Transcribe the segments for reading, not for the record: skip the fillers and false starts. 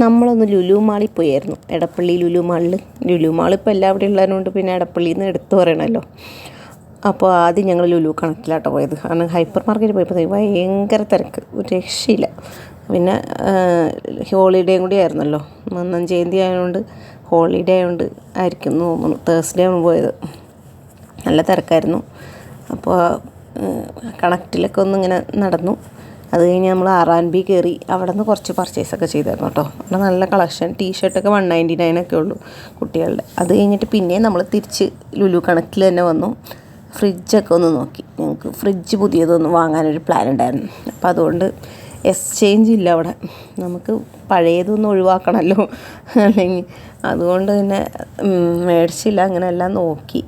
നമ്മളൊന്ന് ലുലു മാളിൽ പോയായിരുന്നു. എടപ്പള്ളി ലുലു മാളിൽ. ലുലു മാൾ ഇപ്പോൾ എല്ലാവരും ഉള്ളതുകൊണ്ട് പിന്നെ എടപ്പള്ളിയിൽ നിന്ന് എടുത്തു പറയണമല്ലോ. അപ്പോൾ ആദ്യം ഞങ്ങൾ ലുലു കണക്റ്റിലാട്ടോ പോയത്. കാരണം ഹൈപ്പർ മാർക്കറ്റിൽ പോയപ്പോൾ ഭയങ്കര തിരക്ക്, ഒരു രക്ഷയില്ല. പിന്നെ ഹോളിഡേയും കൂടി ആയിരുന്നല്ലോ, 1 ജയന്തി ആയതുകൊണ്ട് ഹോളിഡേ ആയതുകൊണ്ട് ആയിരിക്കും എന്ന് തോന്നുന്നു. തേഴ്സ്ഡേ ആണ് പോയത്. നല്ല തിരക്കായിരുന്നു. അപ്പോൾ കണക്റ്റിലൊക്കെ ഒന്നിങ്ങനെ നടന്നു. അത് കഴിഞ്ഞ് നമ്മൾ R&B കയറി. അവിടെ നിന്ന് കുറച്ച് പർച്ചേസൊക്കെ ചെയ്തായിരുന്നു കേട്ടോ. അവിടെ നല്ല കളക്ഷൻ, ടീഷർട്ടൊക്കെ 199 ഒക്കെ ഉള്ളൂ കുട്ടികളുടെ. അത് കഴിഞ്ഞിട്ട് പിന്നെയും നമ്മൾ തിരിച്ച് ലുലു കണക്റ്റിൽ തന്നെ വന്നു. ഫ്രിഡ്ജൊക്കെ ഒന്ന് നോക്കി. ഞങ്ങൾക്ക് ഫ്രിഡ്ജ് പുതിയതൊന്ന് വാങ്ങാനൊരു പ്ലാൻ ഉണ്ടായിരുന്നു. അപ്പോൾ അതുകൊണ്ട് എക്സ്ചേഞ്ച് ഇല്ല അവിടെ, നമുക്ക് പഴയതൊന്നും ഒഴിവാക്കണമല്ലോ, അല്ലെങ്കിൽ അതുകൊണ്ട് തന്നെ മേടിച്ചില്ല. അങ്ങനെ എല്ലാം നോക്കി.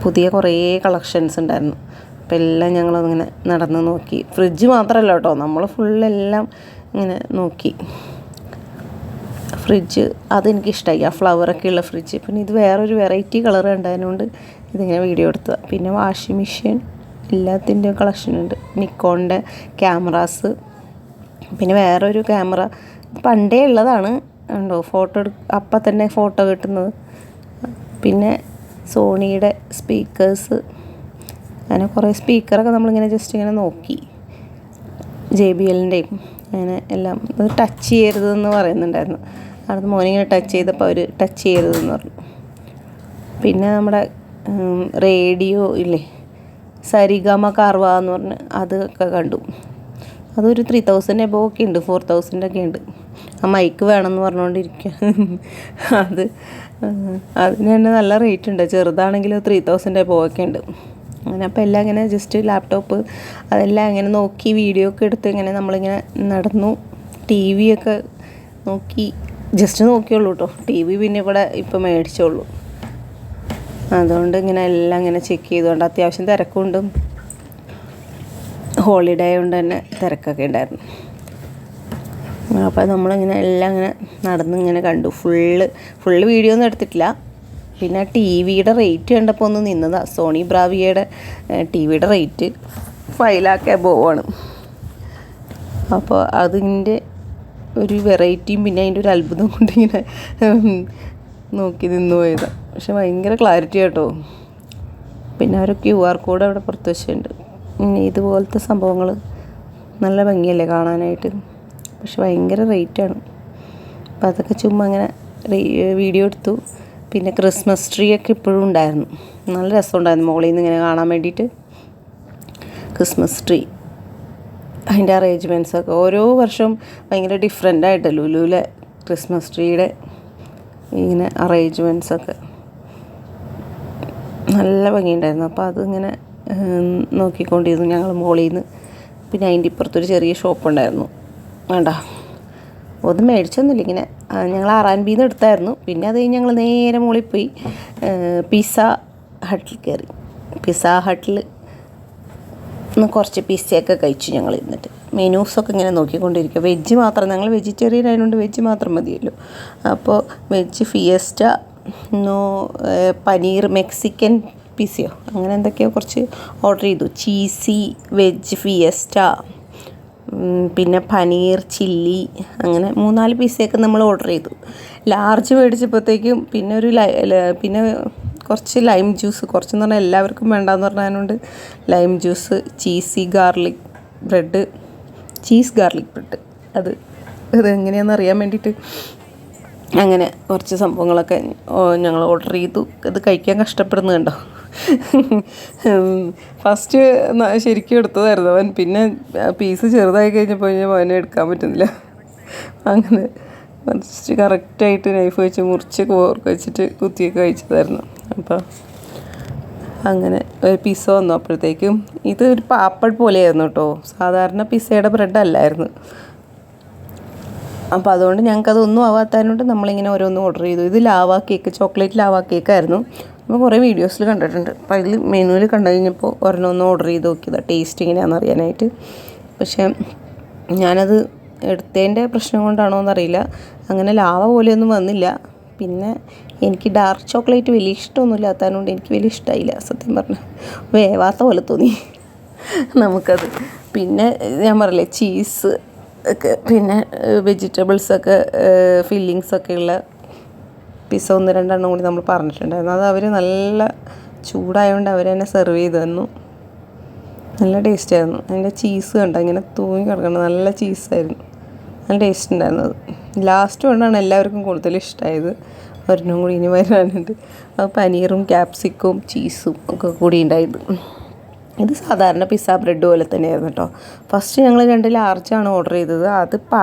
പുതിയ കുറേ കളക്ഷൻസ് ഉണ്ടായിരുന്നു. അപ്പോൾ എല്ലാം ഞങ്ങളൊന്നിങ്ങനെ നടന്ന് നോക്കി. ഫ്രിഡ്ജ് മാത്രമല്ല കേട്ടോ, നമ്മൾ ഫുള്ളെല്ലാം ഇങ്ങനെ നോക്കി. ഫ്രിഡ്ജ് അതെനിക്കിഷ്ടമായി, ആ ഫ്ലവറൊക്കെ ഉള്ള ഫ്രിഡ്ജ്. പിന്നെ ഇത് വേറൊരു വെറൈറ്റി കളർ ഉണ്ടായതുകൊണ്ട് ഇതിങ്ങനെ വീഡിയോ എടുത്തത്. പിന്നെ വാഷിംഗ് മെഷീൻ, എല്ലാത്തിൻ്റെയും കളക്ഷൻ ഉണ്ട്. നിക്കോണിൻ്റെ ക്യാമറാസ്, പിന്നെ വേറൊരു ക്യാമറ പണ്ടേ ഉള്ളതാണ് ഉണ്ടോ, ഫോട്ടോ അപ്പം തന്നെ ഫോട്ടോ കിട്ടുന്നത്. പിന്നെ സോണിയുടെ സ്പീക്കേഴ്സ്, അങ്ങനെ കുറേ സ്പീക്കറൊക്കെ നമ്മളിങ്ങനെ ജസ്റ്റ് ഇങ്ങനെ നോക്കി. JBLൻ്റെയും അങ്ങനെ എല്ലാം. അത് ടച്ച് ചെയ്യരുതെന്ന് പറയുന്നുണ്ടായിരുന്നു. അടുത്ത് മോനിങ്ങനെ ടച്ച് ചെയ്തപ്പോൾ അവർ ടച്ച് ചെയ്യരുതെന്ന് പറഞ്ഞു. പിന്നെ നമ്മുടെ റേഡിയോ ഇല്ലേ, സരിഗമ കാർവ എന്ന് പറഞ്ഞ് അതൊക്കെ കണ്ടു. അതൊരു 3000 എബോവ് ഒക്കെ ഉണ്ട്, 4000 ഒക്കെ ഉണ്ട്. ആ മൈക്ക് വേണമെന്ന് പറഞ്ഞുകൊണ്ടിരിക്കുക. അതിന് തന്നെ നല്ല റേറ്റ് ഉണ്ട്. ചെറുതാണെങ്കിൽ 3000 എബോവ് ഒക്കെ ഉണ്ട്. അങ്ങനെ അപ്പോൾ എല്ലാം ഇങ്ങനെ ജസ്റ്റ് ലാപ്ടോപ്പ് അതെല്ലാം ഇങ്ങനെ നോക്കി, വീഡിയോ ഒക്കെ എടുത്ത് ഇങ്ങനെ നമ്മളിങ്ങനെ നടന്നു. TV ഒക്കെ നോക്കി, ജസ്റ്റ് നോക്കിയുള്ളൂ കേട്ടോ. TV പിന്നെ ഇവിടെ ഇപ്പോൾ മേടിച്ചോളൂ. അതുകൊണ്ട് ഇങ്ങനെ എല്ലാം ഇങ്ങനെ ചെക്ക് ചെയ്തുകൊണ്ട് അത്യാവശ്യം തിരക്കുണ്ട്. ഹോളിഡേ ആയതുകൊണ്ട് തന്നെ തിരക്കൊക്കെ ഉണ്ടായിരുന്നു. അപ്പോൾ നമ്മളിങ്ങനെ എല്ലാം ഇങ്ങനെ നടന്ന് ഇങ്ങനെ കണ്ടു. ഫുള്ള് വീഡിയോ ഒന്നും എടുത്തിട്ടില്ല. പിന്നെ TVയുടെ റേറ്റ് കണ്ടപ്പോൾ ഒന്ന് നിന്നതാണ്. സോണി ബ്രാവിയയുടെ TVയുടെ റേറ്റ് 5 lakh എബോവ് ആണ്. അപ്പോൾ അതിൻ്റെ ഒരു വെറൈറ്റിയും പിന്നെ അതിൻ്റെ ഒരു അത്ഭുതം കൊണ്ട് ഇങ്ങനെ നോക്കി നിന്ന് പോയതാണ്. പക്ഷെ ഭയങ്കര ക്ലാരിറ്റി കേട്ടോ. പിന്നെ ഒരു QR കോഡ് അവിടെ പുറത്ത് വെച്ചിട്ടുണ്ട്. ഇതുപോലത്തെ സംഭവങ്ങൾ നല്ല ഭംഗിയല്ലേ കാണാനായിട്ട്, പക്ഷെ ഭയങ്കര റേറ്റാണ്. അപ്പോൾ അതൊക്കെ ചുമ്മാ അങ്ങനെ വീഡിയോ എടുത്തു. പിന്നെ ക്രിസ്മസ് ട്രീ ഒക്കെ ഇപ്പോഴും ഉണ്ടായിരുന്നു. നല്ല രസമുണ്ടായിരുന്നു മുകളിൽ നിന്ന് ഇങ്ങനെ കാണാൻ വേണ്ടിയിട്ട്. ക്രിസ്മസ് ട്രീ അതിൻ്റെ അറേഞ്ച്മെൻറ്റ്സൊക്കെ ഓരോ വർഷവും ഭയങ്കര ഡിഫറെൻ്റ് ആയിട്ട് ലുലുവിലെ ക്രിസ്മസ് ട്രീയുടെ ഇങ്ങനെ അറേഞ്ച്മെൻറ്റ്സൊക്കെ നല്ല ഭംഗിയുണ്ടായിരുന്നു. അപ്പോൾ അതിങ്ങനെ നോക്കിക്കൊണ്ടിരുന്നു ഞങ്ങൾ മുകളിൽ നിന്ന്. പിന്നെ അതിൻ്റെ ഇപ്പുറത്തൊരു ചെറിയ ഷോപ്പ് ഉണ്ടായിരുന്നു. വേണ്ട ഒന്നും മേടിച്ചൊന്നുമില്ല, ഇങ്ങനെ ഞങ്ങൾ R&B എടുത്തായിരുന്നു. പിന്നെ അത് കഴിഞ്ഞ് ഞങ്ങൾ നേരെ മുകളിൽ പോയി പിസ്സ ഹട്ടിൽ കയറി. പിസ്സ ഹട്ടിൽ കുറച്ച് പിസ്സയൊക്കെ കഴിച്ചു ഞങ്ങൾ. ഇരുന്നിട്ട് മെനൂസൊക്കെ ഇങ്ങനെ നോക്കിക്കൊണ്ടിരിക്കുക. വെജ് മാത്രം, ഞങ്ങൾ വെജിറ്റേറിയൻ ആയതുകൊണ്ട് വെജ് മാത്രം മതിയല്ലോ. അപ്പോൾ വെജ് ഫിയസ്റ്റ, പനീർ മെക്സിക്കൻ പിസ്സയോ അങ്ങനെ എന്തൊക്കെയോ കുറച്ച് ഓർഡർ ചെയ്തു. ചീസി വെജ് ഫിയസ്റ്റ, പിന്നെ പനീർ ചില്ലി, അങ്ങനെ 3-4 പിസ്സയൊക്കെ നമ്മൾ ഓർഡർ ചെയ്തു. ലാർജ് മേടിച്ചപ്പോഴത്തേക്കും പിന്നെ കുറച്ച് ലൈം ജ്യൂസ്, കുറച്ചെന്ന് പറഞ്ഞാൽ എല്ലാവർക്കും വേണ്ടാന്ന് പറഞ്ഞതുകൊണ്ട് lime juice, cheese garlic bread അത് എങ്ങനെയാണെന്ന് അറിയാൻ വേണ്ടിയിട്ട് അങ്ങനെ കുറച്ച് സംഭവങ്ങളൊക്കെ ഞങ്ങൾ ഓർഡർ ചെയ്തു. ഇത് കഴിക്കാൻ കഷ്ടപ്പെടുന്നത് കണ്ടോ. ഫസ്റ്റ് ശരിക്കും എടുത്തതായിരുന്നു അവൻ. പിന്നെ പീസ് ചെറുതായി കഴിഞ്ഞപ്പോൾ അവനെ എടുക്കാൻ പറ്റുന്നില്ല. അങ്ങനെ ഫസ്റ്റ് കറക്റ്റായിട്ട് നൈഫ് വെച്ച് മുറിച്ച് കോർക്ക് വെച്ചിട്ട് കുത്തിയൊക്കെ കഴിച്ചതായിരുന്നു. അപ്പോൾ അങ്ങനെ ഒരു പിസ്സ വന്നു. അപ്പോഴത്തേക്കും ഇത് ഒരു പാപ്പഡ് പോലെയായിരുന്നു കേട്ടോ, സാധാരണ പിസ്സയുടെ ബ്രെഡ് അല്ലായിരുന്നു. അപ്പോൾ അതുകൊണ്ട് ഞങ്ങൾക്കതൊന്നും ആവാത്തതിനോണ്ട് നമ്മളിങ്ങനെ ഓരോന്നും ഓർഡർ ചെയ്തു. ഇത് ലാവാ കേക്ക്, ചോക്ലേറ്റ് ലാവാ കേക്കായിരുന്നു. നമ്മൾ കുറേ വീഡിയോസിൽ കണ്ടിട്ടുണ്ട്. അപ്പോൾ അതിൽ മെനുവിൽ കണ്ടു കഴിഞ്ഞപ്പോൾ ഒരെണ്ണം ഓർഡർ ചെയ്ത് നോക്കിയതാണ് ടേസ്റ്റ് എങ്ങനെയാണെന്ന് അറിയാനായിട്ട്. പക്ഷേ ഞാനത് എടുത്തതിൻ്റെ പ്രശ്നം കൊണ്ടാണോ എന്നറിയില്ല, അങ്ങനെ ലാവ പോലെയൊന്നും വന്നില്ല. പിന്നെ എനിക്ക് ഡാർക്ക് ചോക്ലേറ്റ് വലിയ ഇഷ്ടമൊന്നുമില്ലാത്തതുകൊണ്ട് എനിക്ക് വലിയ ഇഷ്ടമായില്ല സത്യം പറഞ്ഞാൽ. വേവാത്ത പോലെ തോന്നി നമുക്കത്. പിന്നെ ഞാൻ പറയില്ലേ ചീസ് ഒക്കെ പിന്നെ വെജിറ്റബിൾസൊക്കെ ഫില്ലിങ്സൊക്കെ ഉള്ള പിസ്സ 1-2 കൂടി നമ്മൾ പറഞ്ഞിട്ടുണ്ടായിരുന്നു. അത് അവർ നല്ല ചൂടായതുകൊണ്ട് അവർ തന്നെ സെർവ് ചെയ്ത് തന്നു. നല്ല ടേസ്റ്റായിരുന്നു. അതിൻ്റെ ചീസ് കണ്ടോ ഇങ്ങനെ തൂങ്ങി കിടക്കണം, നല്ല ചീസായിരുന്നു, നല്ല ടേസ്റ്റ് ഉണ്ടായിരുന്നു. അത് ലാസ്റ്റ് കൊണ്ടാണ് എല്ലാവർക്കും കൂടുതൽ ഇഷ്ടമായത്. ഒരെണ്ണം കൂടി ഇനി വരാനുണ്ട്. അത് പനീറും ക്യാപ്സിക്കും ചീസും ഒക്കെ കൂടി ഉണ്ടായത്. ഇത് സാധാരണ പിസ്സ ബ്രെഡ് പോലെ തന്നെയായിരുന്നു കേട്ടോ. ഫസ്റ്റ് ഞങ്ങൾ 2 ലാർജാണ് ഓർഡർ ചെയ്തത്. അത്